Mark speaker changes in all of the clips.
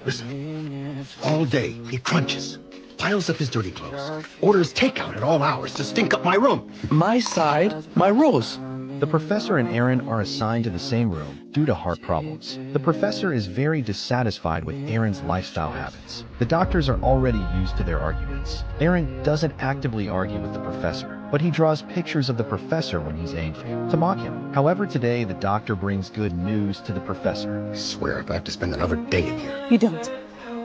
Speaker 1: Listen, all day he crunches, piles up his dirty clothes, orders takeout at all hours to stink up my room.
Speaker 2: My side, my rules.
Speaker 3: The professor and Aaron are assigned to the same room due to heart problems. The professor is very dissatisfied with Aaron's lifestyle habits. The doctors are already used to their arguments. Aaron doesn't actively argue with the professor, but he draws pictures of the professor when he's angry to mock him. However, today the doctor brings good news to the professor.
Speaker 1: I swear if I have to spend another day in here.
Speaker 4: You don't.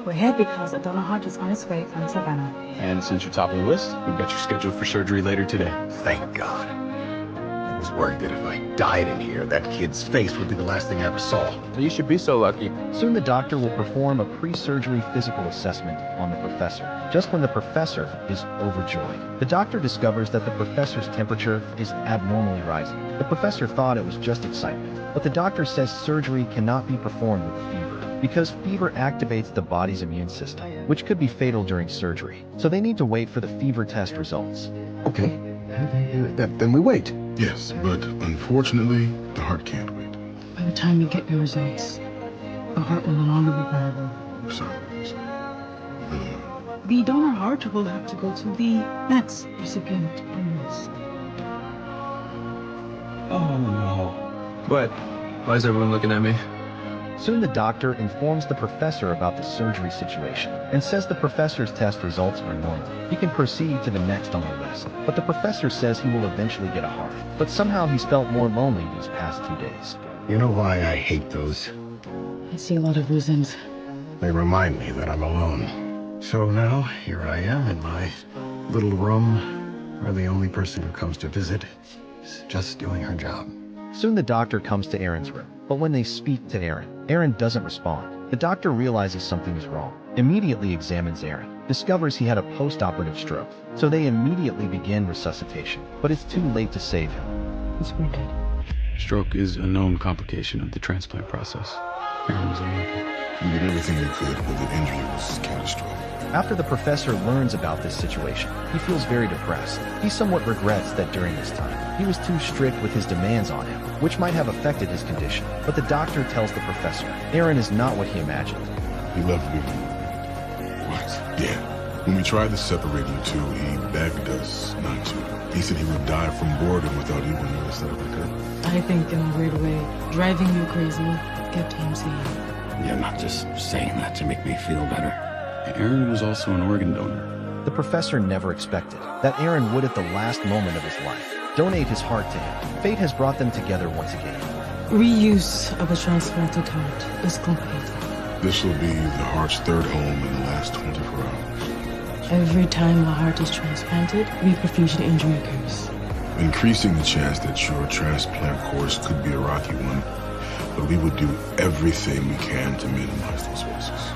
Speaker 4: We're here because Donna Hart is on its way from Savannah.
Speaker 2: And since you're top of the list, we've got you scheduled for surgery later today.
Speaker 1: Thank God. I was worried that if I died in here, that kid's face would be the last thing I ever saw.
Speaker 2: You should be so lucky.
Speaker 3: Soon the doctor will perform a pre-surgery physical assessment on the professor. Just when the professor is overjoyed, the doctor discovers that the professor's temperature is abnormally rising. The professor thought it was just excitement, but the doctor says surgery cannot be performed with fever, because fever activates the body's immune system, which could be fatal during surgery. So they need to wait for the fever test results.
Speaker 1: Okay, then we wait.
Speaker 5: Yes, but unfortunately, the heart can't wait.
Speaker 4: By the time you get your results, the heart will no longer be viable.
Speaker 5: Sorry.
Speaker 4: The donor heart will have to go to the next recipient on this.
Speaker 2: Oh no. What? Why is everyone looking at me?
Speaker 3: Soon the doctor informs the professor about the surgery situation and says the professor's test results are normal. He can proceed to the next on the list, but the professor says he will eventually get a heart. But somehow he's felt more lonely these past 2 days.
Speaker 1: You know why I hate those?
Speaker 4: I see a lot of reasons.
Speaker 1: They remind me that I'm alone. So now, here I am in my little room, where the only person who comes to visit is just doing her job.
Speaker 3: Soon the doctor comes to Aaron's room, but when they speak to Aaron doesn't respond. The doctor realizes something is wrong, immediately examines Aaron, discovers he had a post-operative stroke, so they immediately begin resuscitation, but it's too late to save him.
Speaker 4: He's wounded.
Speaker 6: Stroke is a known complication of the transplant process. Aaron was unlucky.
Speaker 5: We did everything we could, but the injury was catastrophic.
Speaker 3: After the professor learns about this situation, he feels very depressed. He somewhat regrets that during this time, he was too strict with his demands on him, which might have affected his condition. But the doctor tells the professor, Aaron is not what he imagined.
Speaker 5: He left before. What? Yeah. When we tried to separate you two, he begged us not to. He said he would die from boredom without even notice that it occurred.
Speaker 4: I think in a weird way, driving you crazy kept him sane.
Speaker 7: You're not just saying that to make me feel better.
Speaker 6: Aaron was also an organ donor.
Speaker 3: The professor never expected that Aaron would at the last moment of his life donate his heart to him. Fate has brought them together once again.
Speaker 4: Reuse of a transplanted heart is complicated.
Speaker 5: This will be the heart's third home in the last 24 hours.
Speaker 4: Every time a heart is transplanted, reperfusion injury occurs.
Speaker 5: Increasing the chance that your transplant course could be a rocky one, but we would do everything we can to minimize those risks.